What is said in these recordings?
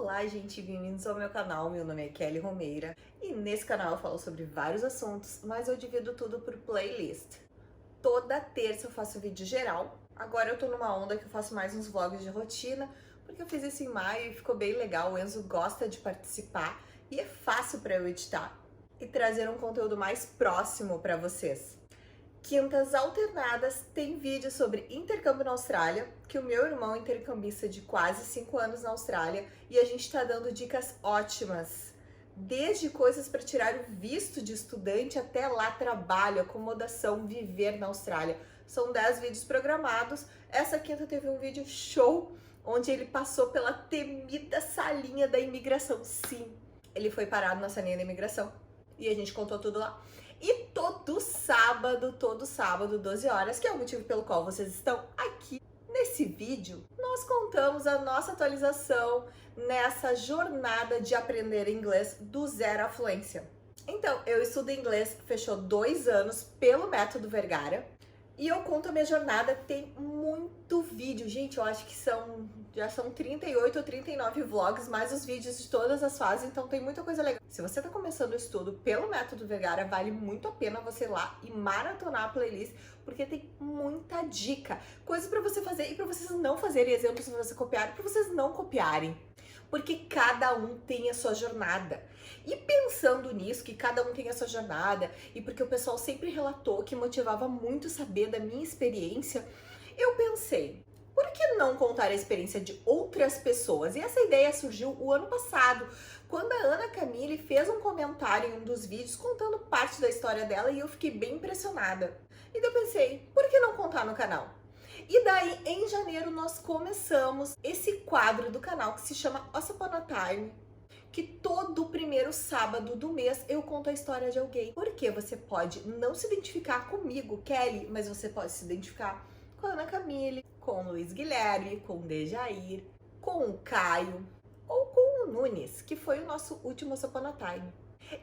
Olá, gente, bem-vindos ao meu canal. Meu nome é Kelly Romeira e nesse canal eu falo sobre vários assuntos, mas eu divido tudo por playlist. Toda terça eu faço vídeo geral. Agora eu tô numa onda que eu faço mais uns vlogs de rotina, porque eu fiz isso em maio e ficou bem legal. O Enzo gosta de participar e é fácil para eu editar e trazer um conteúdo mais próximo para vocês. Quintas alternadas tem vídeo sobre intercâmbio na Austrália, que o meu irmão é intercambista de quase 5 anos na Austrália e a gente tá dando dicas ótimas, desde coisas para tirar o visto de estudante até lá trabalho, acomodação, viver na Austrália. São 10 vídeos programados. Essa quinta teve um vídeo show, onde ele passou pela temida salinha da imigração. Sim, ele foi parado na salinha da imigração e a gente contou tudo lá. E todo sábado, 12 horas, que é o motivo pelo qual vocês estão aqui nesse vídeo, nós contamos a nossa atualização nessa jornada de aprender inglês do zero à fluência. Então, eu estudo inglês, fechou 2 anos pelo método Vergara, e eu conto a minha jornada, tem muito vídeo. Gente, eu acho que já são 38 ou 39 vlogs, mais os vídeos de todas as fases, então tem muita coisa legal. Se você tá começando o estudo pelo método Vergara, vale muito a pena você ir lá e maratonar a playlist, porque tem muita dica, coisas pra você fazer e pra vocês não fazerem, exemplos pra você copiar e pra vocês não copiarem. Porque cada um tem a sua jornada. E pensando nisso, que cada um tem a sua jornada, e porque o pessoal sempre relatou que motivava muito saber da minha experiência, eu pensei, por que não contar a experiência de outras pessoas? E essa ideia surgiu o ano passado, quando a Ana Camille fez um comentário em um dos vídeos contando parte da história dela e eu fiquei bem impressionada. E daí eu pensei, por que não contar no canal? E daí, em janeiro, nós começamos esse quadro do canal que se chama Once Upon a Time, que todo primeiro sábado do mês eu conto a história de alguém. Porque você pode não se identificar comigo, Kelly, mas você pode se identificar com a Ana Camille, com o Luiz Guilherme, com o Dejair, com o Caio ou com o Nunes, que foi o nosso último Once Upon a Time.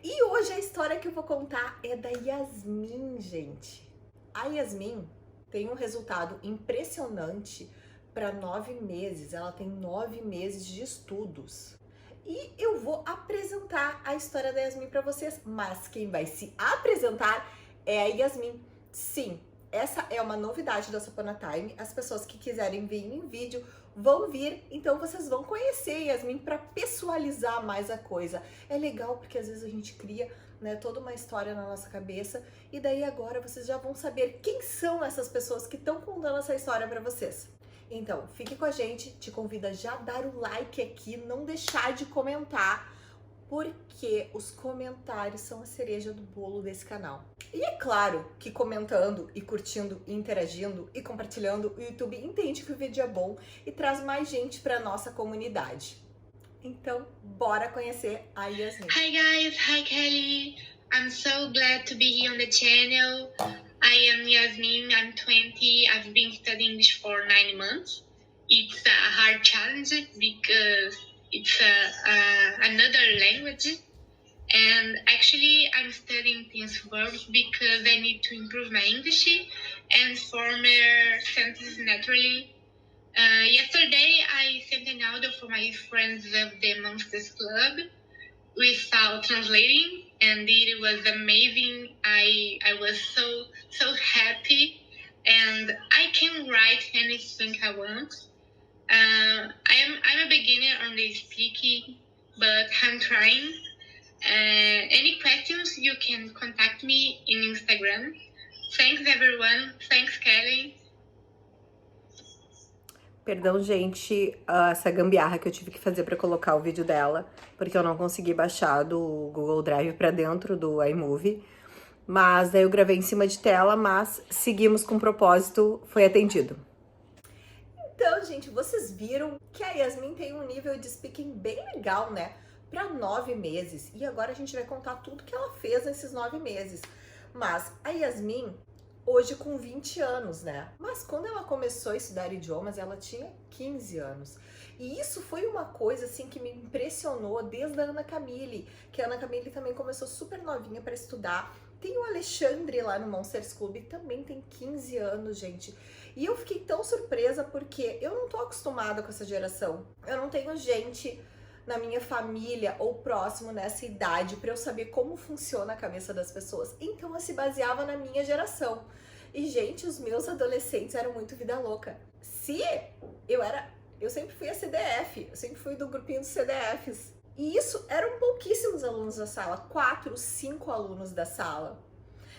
E hoje a história que eu vou contar é da Yasmin, gente. A Yasmin tem um resultado impressionante para 9 meses. Ela tem 9 meses de estudos. E eu vou apresentar a história da Yasmin para vocês, mas quem vai se apresentar é a Yasmin. Sim, essa é uma novidade da Once Upon a Time. As pessoas que quiserem vir em vídeo vão vir, então vocês vão conhecer a Yasmin para pessoalizar mais a coisa. É legal porque às vezes a gente cria, né, toda uma história na nossa cabeça e daí agora vocês já vão saber quem são essas pessoas que estão contando essa história para vocês. Então, fique com a gente, te convido a já dar o like aqui, não deixar de comentar, porque os comentários são a cereja do bolo desse canal. E é claro que comentando e curtindo e interagindo e compartilhando, o YouTube entende que o vídeo é bom e traz mais gente para nossa comunidade. Então, bora conhecer a Yasmin. Hi guys, hi Kelly. I'm so glad to be here on the channel. I am Yasmin, I'm 20. I've been studying English for 9 months. It's a hard challenge because it's another language. And actually, I'm studying tense verbs because I need to improve my English and form sentences naturally. Yesterday, I sent an audio for my friends of the Monsters Club without translating, and it was amazing. I was so happy, and I can write anything I want. I'm a beginner on the speaking, but I'm trying. Any questions, you can contact me in Instagram. Thanks everyone. Thanks Kelly. Perdão, gente, essa gambiarra que eu tive que fazer para colocar o vídeo dela, porque eu não consegui baixar do Google Drive para dentro do iMovie. Mas daí eu gravei em cima de tela, mas seguimos com o propósito, foi atendido. Então, gente, vocês viram que a Yasmin tem um nível de speaking bem legal, né? Para 9 meses. E agora a gente vai contar tudo que ela fez nesses 9 meses. Mas a Yasmin, hoje com 20 anos, né? Mas quando ela começou a estudar idiomas, ela tinha 15 anos. E isso foi uma coisa, assim, que me impressionou desde a Ana Camille, que a Ana Camille também começou super novinha para estudar. Tem o Alexandre lá no Monsters Club, que também tem 15 anos, gente. E eu fiquei tão surpresa porque eu não tô acostumada com essa geração. Eu não tenho gente na minha família ou próximo nessa idade para eu saber como funciona a cabeça das pessoas. Então eu se baseava na minha geração. E, gente, os meus adolescentes eram muito vida louca. Eu sempre fui a CDF, eu sempre fui do grupinho dos CDFs. E isso eram pouquíssimos alunos da sala, 4, 5 alunos da sala.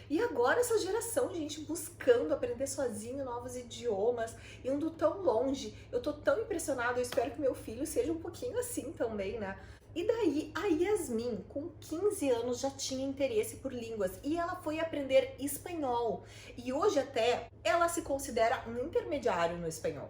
E agora essa geração, gente, buscando aprender sozinho novos idiomas, indo tão longe. Eu tô tão impressionada, eu espero que meu filho seja um pouquinho assim também, né? E daí, a Yasmin, com 15 anos, já tinha interesse por línguas e ela foi aprender espanhol. E hoje até, ela se considera um intermediário no espanhol.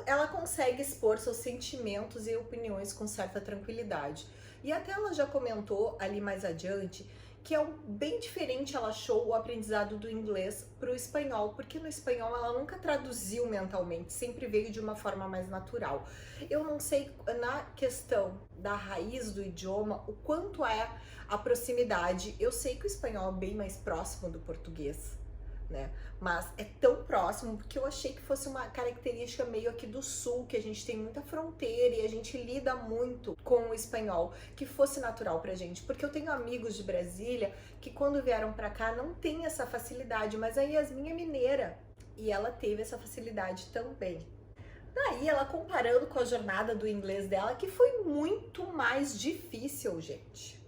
Ela consegue expor seus sentimentos e opiniões com certa tranquilidade. E até ela já comentou ali mais adiante que é bem diferente, ela achou, o aprendizado do inglês para o espanhol, porque no espanhol ela nunca traduziu mentalmente, sempre veio de uma forma mais natural. Eu não sei, na questão da raiz do idioma, o quanto é a proximidade. Eu sei que o espanhol é bem mais próximo do português, né? Mas é tão próximo porque eu achei que fosse uma característica meio aqui do sul, que a gente tem muita fronteira e a gente lida muito com o espanhol, que fosse natural pra gente. Porque eu tenho amigos de Brasília que quando vieram pra cá não tem essa facilidade, mas a Yasmin é mineira e ela teve essa facilidade também. Daí ela comparando com a jornada do inglês dela, que foi muito mais difícil, gente.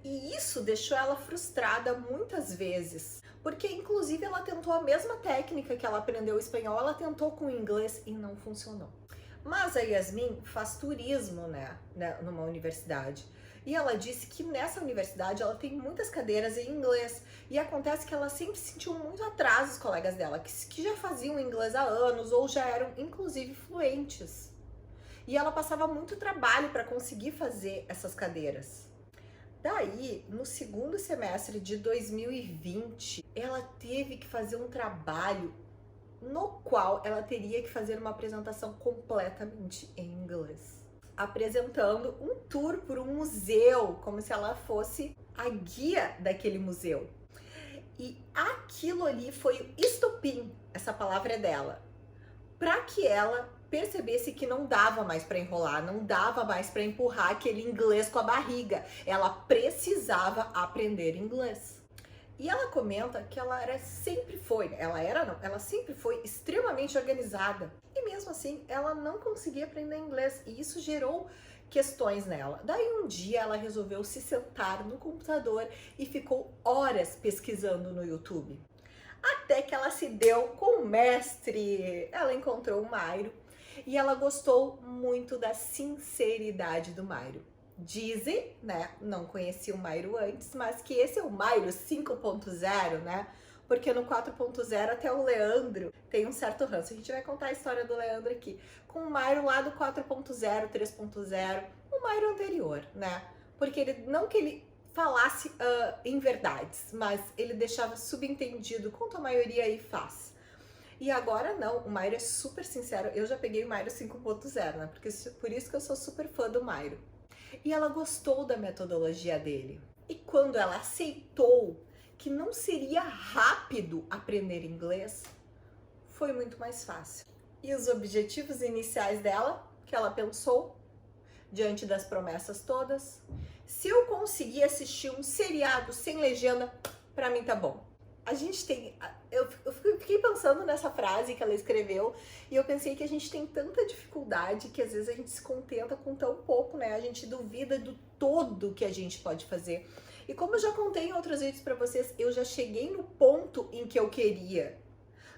E isso deixou ela frustrada muitas vezes. Porque, inclusive, ela tentou a mesma técnica que ela aprendeu o espanhol, ela tentou com o inglês e não funcionou. Mas a Yasmin faz turismo, né, numa universidade. E ela disse que nessa universidade ela tem muitas cadeiras em inglês. E acontece que ela sempre sentiu muito atrás dos colegas dela, que já faziam inglês há anos ou já eram, inclusive, fluentes. E ela passava muito trabalho para conseguir fazer essas cadeiras. Daí, no segundo semestre de 2020, ela teve que fazer um trabalho no qual ela teria que fazer uma apresentação completamente em inglês. Apresentando um tour por um museu, como se ela fosse a guia daquele museu. E aquilo ali foi o estopim, essa palavra é dela, para que ela percebesse que não dava mais para enrolar, não dava mais para empurrar aquele inglês com a barriga. Ela precisava aprender inglês. E ela comenta que ela sempre foi extremamente organizada. E mesmo assim, ela não conseguia aprender inglês. E isso gerou questões nela. Daí um dia ela resolveu se sentar no computador e ficou horas pesquisando no YouTube. Até que ela se deu com o mestre. Ela encontrou o Mairo e ela gostou muito da sinceridade do Mairo. Dizem, né, não conheci o Mairo antes, mas que esse é o Mairo 5.0, né? Porque no 4.0 até o Leandro tem um certo ranço. A gente vai contar a história do Leandro aqui. Com o Mairo lá do 4.0, 3.0, o Mairo anterior, né? Porque ele falasse em verdades, mas ele deixava subentendido, quanto a maioria aí faz. E agora não, o Mairo é super sincero. Eu já peguei o Mairo 5.0, né? Por isso que eu sou super fã do Mairo. E ela gostou da metodologia dele. E quando ela aceitou que não seria rápido aprender inglês, foi muito mais fácil. E os objetivos iniciais dela, que ela pensou, diante das promessas todas: se eu conseguir assistir um seriado sem legenda, pra mim tá bom. A gente tem... Eu fiquei pensando nessa frase que ela escreveu e eu pensei que a gente tem tanta dificuldade que às vezes a gente se contenta com tão pouco, né? A gente duvida do todo que a gente pode fazer. E como eu já contei em outros vídeos pra vocês, eu já cheguei no ponto em que eu queria.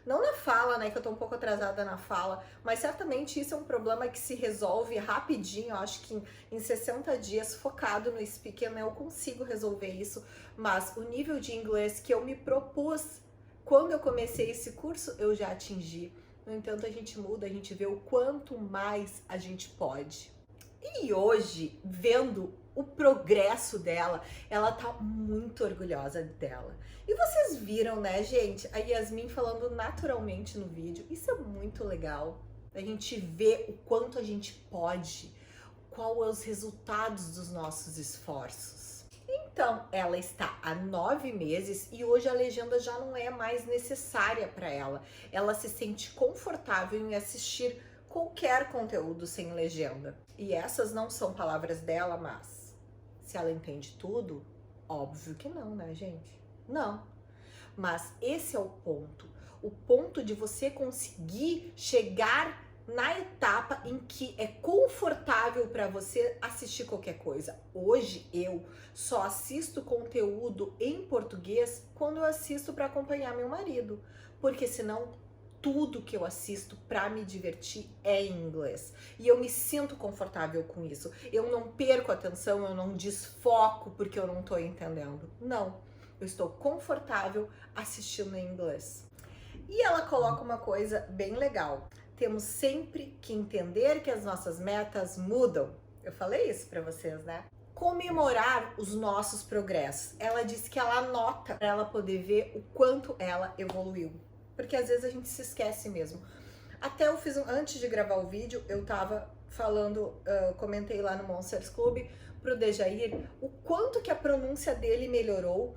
Não na fala, né, que eu tô um pouco atrasada na fala, mas certamente isso é um problema que se resolve rapidinho. Eu acho que em 60 dias, focado no speaking, eu consigo resolver isso. Mas o nível de inglês que eu me propus quando eu comecei esse curso, eu já atingi. No entanto, a gente muda, a gente vê o quanto mais a gente pode. E hoje, vendo o progresso dela, ela tá muito orgulhosa dela. E vocês viram, né, gente, a Yasmin falando naturalmente no vídeo. Isso é muito legal. A gente vê o quanto a gente pode, quais são os resultados dos nossos esforços. Então, ela está há 9 meses e hoje a legenda já não é mais necessária para ela. Ela se sente confortável em assistir qualquer conteúdo sem legenda. E essas não são palavras dela, mas se ela entende tudo, óbvio que não, né, gente? Não. Mas esse é o ponto de você conseguir chegar na etapa em que é confortável para você assistir qualquer coisa. Hoje eu só assisto conteúdo em português quando eu assisto para acompanhar meu marido, porque senão tudo que eu assisto para me divertir é em inglês. E eu me sinto confortável com isso. Eu não perco a atenção, eu não desfoco porque eu não tô entendendo. Não. Eu estou confortável assistindo em inglês. E ela coloca uma coisa bem legal. Temos sempre que entender que as nossas metas mudam. Eu falei isso para vocês, né? Comemorar os nossos progressos. Ela disse que ela anota para ela poder ver o quanto ela evoluiu. Porque às vezes a gente se esquece mesmo. Até eu fiz antes de gravar o vídeo, eu tava falando, comentei lá no Monsters Club pro Dejair o quanto que a pronúncia dele melhorou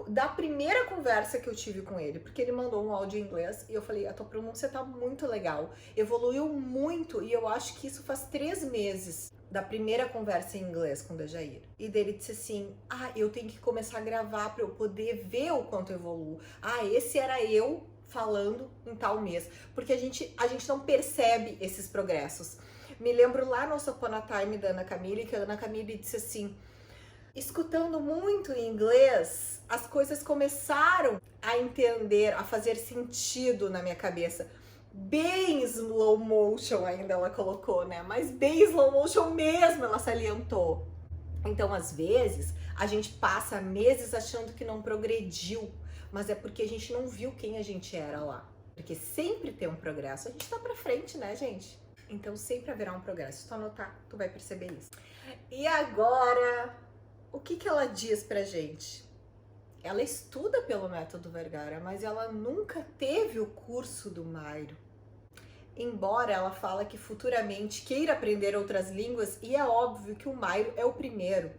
da primeira conversa que eu tive com ele, porque ele mandou um áudio em inglês e eu falei, a tua pronúncia tá muito legal, evoluiu muito, e eu acho que isso faz 3 meses da primeira conversa em inglês com o Dejair. E dele disse assim, eu tenho que começar a gravar para eu poder ver o quanto eu evoluo. Esse era eu falando em tal mês, porque a gente não percebe esses progressos. Me lembro lá no Upon a Time da Ana Camille, que a Ana Camille disse assim, escutando muito em inglês, as coisas começaram a entender, a fazer sentido na minha cabeça. Bem slow motion ainda ela colocou, né? Mas bem slow motion mesmo, ela salientou. Então, às vezes, a gente passa meses achando que não progrediu, mas é porque a gente não viu quem a gente era lá. Porque sempre tem um progresso. A gente tá pra frente, né, gente? Então, sempre haverá um progresso. Se tu anotar, tu vai perceber isso. E agora, o que ela diz pra gente? Ela estuda pelo método Vergara, mas ela nunca teve o curso do Mairo. Embora ela fala que futuramente queira aprender outras línguas, e é óbvio que o Mairo é o primeiro.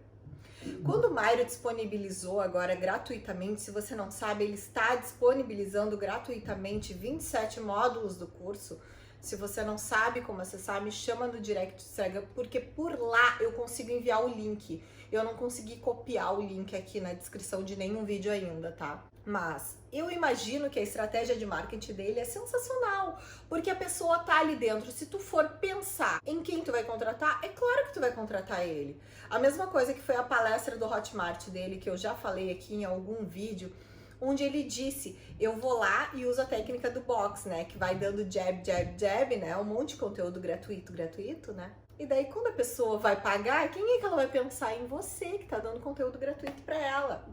Quando o Mairo disponibilizou agora gratuitamente, se você não sabe, ele está disponibilizando gratuitamente 27 módulos do curso. Se você não sabe como acessar, me chama no direct do Instagram, porque por lá eu consigo enviar o link. Eu não consegui copiar o link aqui na descrição de nenhum vídeo ainda, tá? Mas eu imagino que a estratégia de marketing dele é sensacional, porque a pessoa tá ali dentro. Se tu for pensar em quem tu vai contratar, é claro que tu vai contratar ele. A mesma coisa que foi a palestra do Hotmart dele, que eu já falei aqui em algum vídeo, onde ele disse, eu vou lá e uso a técnica do box, né, que vai dando jab, jab, jab, né, um monte de conteúdo gratuito, né. E daí quando a pessoa vai pagar, quem é que ela vai pensar? Em você, que tá dando conteúdo gratuito para ela.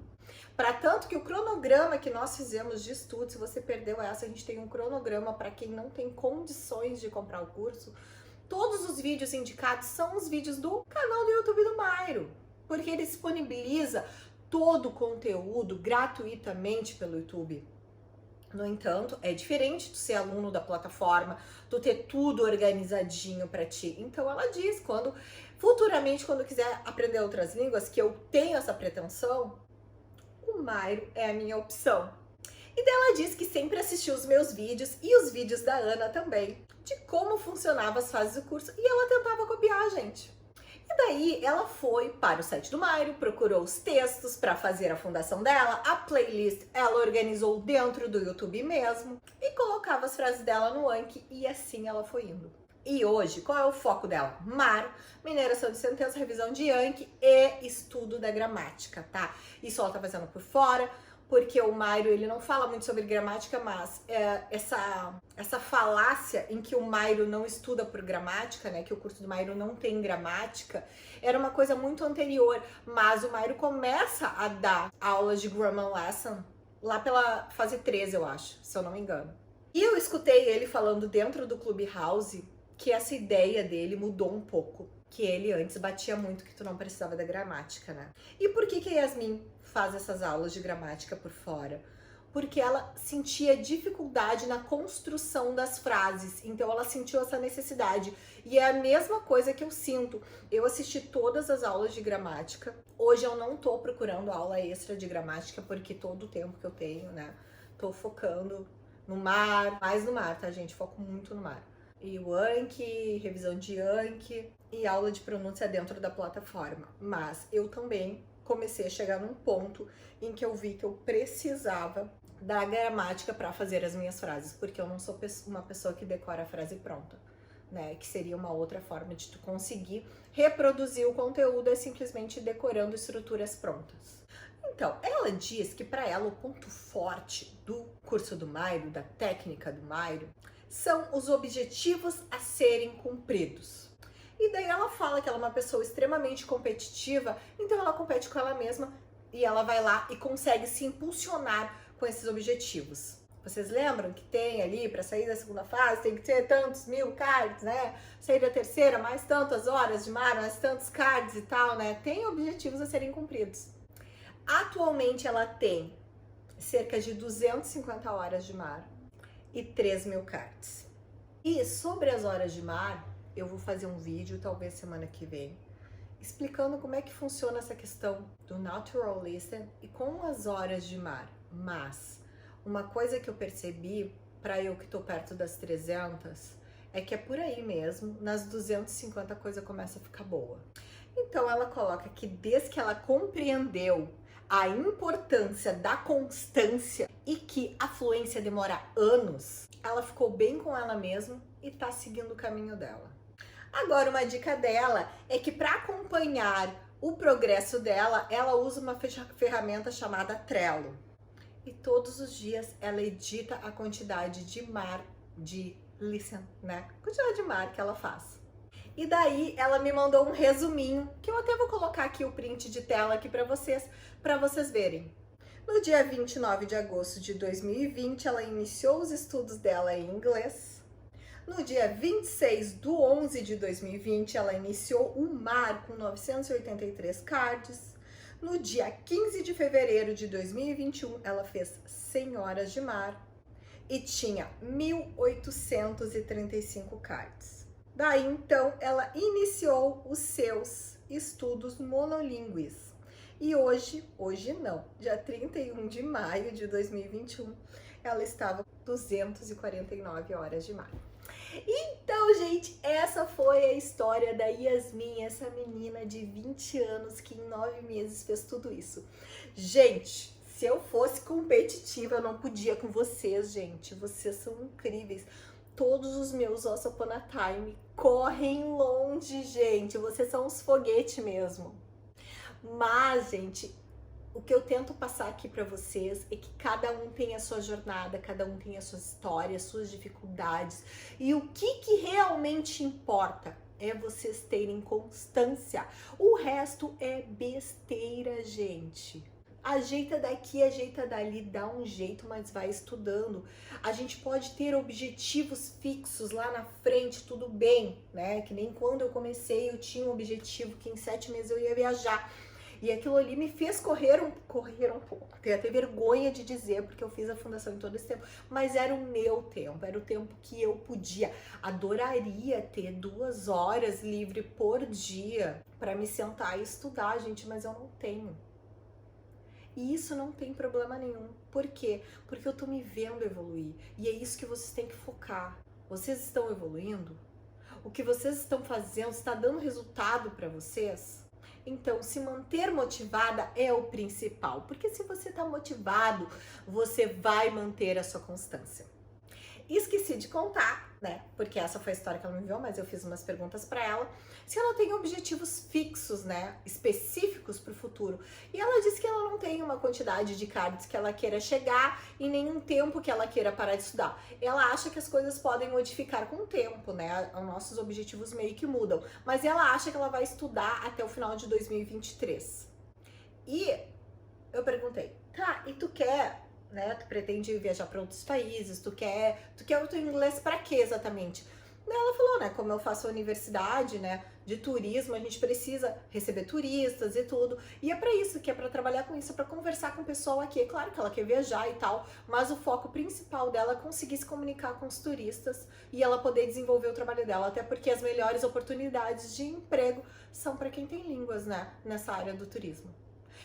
Para tanto que o cronograma que nós fizemos de estudo, se você perdeu essa, a gente tem um cronograma para quem não tem condições de comprar o curso. Todos os vídeos indicados são os vídeos do canal do YouTube do Mairo, porque ele disponibiliza todo o conteúdo gratuitamente pelo YouTube. No entanto, é diferente de ser aluno da plataforma, tu ter tudo organizadinho para ti. Então ela diz, futuramente, quando quiser aprender outras línguas, que eu tenho essa pretensão, o Mairo é a minha opção. E dela diz que sempre assistiu os meus vídeos e os vídeos da Ana também, de como funcionavam as fases do curso, e ela tentava copiar, gente. E daí ela foi para o site do Mairo, procurou os textos para fazer a fundação dela, a playlist ela organizou dentro do YouTube mesmo e colocava as frases dela no Anki, e assim ela foi indo. E hoje, qual é o foco dela? Mar, mineração de sentença, revisão de Anki e estudo da gramática, tá? Isso ela tá fazendo por fora, porque o Mairo, ele não fala muito sobre gramática, mas essa falácia em que o Mairo não estuda por gramática, né, que o curso do Mairo não tem gramática, era uma coisa muito anterior, mas o Mairo começa a dar aulas de grammar lesson lá pela fase 3, eu acho, se eu não me engano. E eu escutei ele falando dentro do Clubhouse que essa ideia dele mudou um pouco, que ele antes batia muito que tu não precisava da gramática, né? E por que a Yasmin faz essas aulas de gramática por fora? Porque ela sentia dificuldade na construção das frases, então ela sentiu essa necessidade. E é a mesma coisa que eu sinto. Eu assisti todas as aulas de gramática. Hoje eu não tô procurando aula extra de gramática, porque todo o tempo que eu tenho, né, tô focando no mar, mais no mar, tá, gente? Foco muito no mar. E o Anki, revisão de Anki. e aula de pronúncia dentro da plataforma, mas eu também comecei a chegar num ponto em que eu vi que eu precisava da gramática para fazer as minhas frases, porque eu não sou uma pessoa que decora a frase pronta, né? Que seria uma outra forma de tu conseguir reproduzir o conteúdo é simplesmente decorando estruturas prontas. Então, ela diz que para ela o ponto forte do curso do Mairo, da técnica do Mairo, são os objetivos a serem cumpridos. E daí ela fala que ela é uma pessoa extremamente competitiva, então ela compete com ela mesma e ela vai lá e consegue se impulsionar com esses objetivos. Vocês lembram que tem ali, para sair da segunda fase, tem que ter tantos 1000 cards, né? Sair da terceira, mais tantas horas de mar, mais tantos cards e tal, né? Tem objetivos a serem cumpridos. Atualmente ela tem cerca de 250 horas de mar e 3.000 cards. E sobre as horas de mar, eu vou fazer um vídeo, talvez semana que vem, explicando como é que funciona essa questão do natural listening e com as horas de mar. Mas uma coisa que eu percebi, para eu que tô perto das 300, é que é por aí mesmo, nas 250 a coisa começa a ficar boa. Então ela coloca que desde que ela compreendeu a importância da constância e que a fluência demora anos, ela ficou bem com ela mesma e tá seguindo o caminho dela. Agora, uma dica dela é que para acompanhar o progresso dela, ela usa uma ferramenta chamada Trello. E todos os dias ela edita a quantidade de mar, de listen, né? Quantidade de mar que ela faz. E daí ela me mandou um resuminho, que eu até vou colocar aqui o print de tela aqui para vocês verem. No dia 29 de agosto de 2020, ela iniciou os estudos dela em inglês. No dia 26 de 11 de 2020, ela iniciou o mar com 983 cards. No dia 15 de fevereiro de 2021, ela fez 100 horas de mar e tinha 1.835 cards. Daí, então, ela iniciou os seus estudos monolíngues. E hoje não, dia 31 de maio de 2021, ela estava com 249 horas de mar. Então, gente, essa foi a história da Yasmin, essa menina de 20 anos que em 9 meses fez tudo isso. Gente, se eu fosse competitiva, eu não podia com vocês, gente. Vocês são incríveis. Todos os meus Once Upon a Time correm longe, gente. Vocês são uns foguetes mesmo. Mas, gente, o que eu tento passar aqui para vocês é que cada um tem a sua jornada, cada um tem a sua história, as suas dificuldades. E o que realmente importa é vocês terem constância. O resto é besteira, gente. Ajeita daqui, ajeita dali, dá um jeito, mas vai estudando. A gente pode ter objetivos fixos lá na frente, tudo bem, né? Que nem quando eu comecei, eu tinha um objetivo que em 7 meses eu ia viajar. E aquilo ali me fez correr um pouco. Tenho até vergonha de dizer, porque eu fiz a fundação em todo esse tempo. Mas era o meu tempo, era o tempo que eu podia. Adoraria ter 2 horas livre por dia para me sentar e estudar, gente, mas eu não tenho. E isso não tem problema nenhum. Por quê? Porque eu tô me vendo evoluir. E é isso que vocês têm que focar. Vocês estão evoluindo? O que vocês estão fazendo está dando resultado para vocês? Então, se manter motivada é o principal. Porque se você está motivado, você vai manter a sua constância. Esqueci de contar, né? Porque essa foi a história que ela me enviou, mas eu fiz umas perguntas para ela. Se ela tem objetivos fixos, né? Específicos para o futuro. E ela disse que ela não tem uma quantidade de cards que ela queira chegar e nenhum tempo que ela queira parar de estudar. Ela acha que as coisas podem modificar com o tempo, né? Os nossos objetivos meio que mudam. Mas ela acha que ela vai estudar até o final de 2023. E eu perguntei, tá, e tu quer... né? Tu pretende viajar para outros países, tu quer o teu inglês para quê exatamente? Ela falou, né, como eu faço a universidade, né, de turismo, a gente precisa receber turistas e tudo, e é para isso, que é para trabalhar com isso, para conversar com o pessoal aqui. É claro que ela quer viajar e tal, mas o foco principal dela é conseguir se comunicar com os turistas e ela poder desenvolver o trabalho dela, até porque as melhores oportunidades de emprego são para quem tem línguas, né, nessa área do turismo.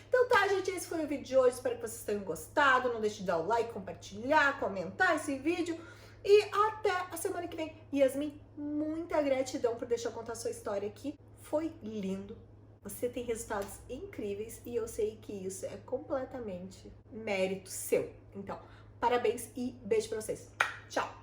Então tá, gente, esse foi o vídeo de hoje, espero que vocês tenham gostado, não deixe de dar o like, compartilhar, comentar esse vídeo E até a semana que vem. Yasmin, muita gratidão por deixar eu contar a sua história aqui. Foi lindo. Você tem resultados incríveis e eu sei que isso é completamente mérito seu. Então, parabéns e beijo pra vocês. Tchau!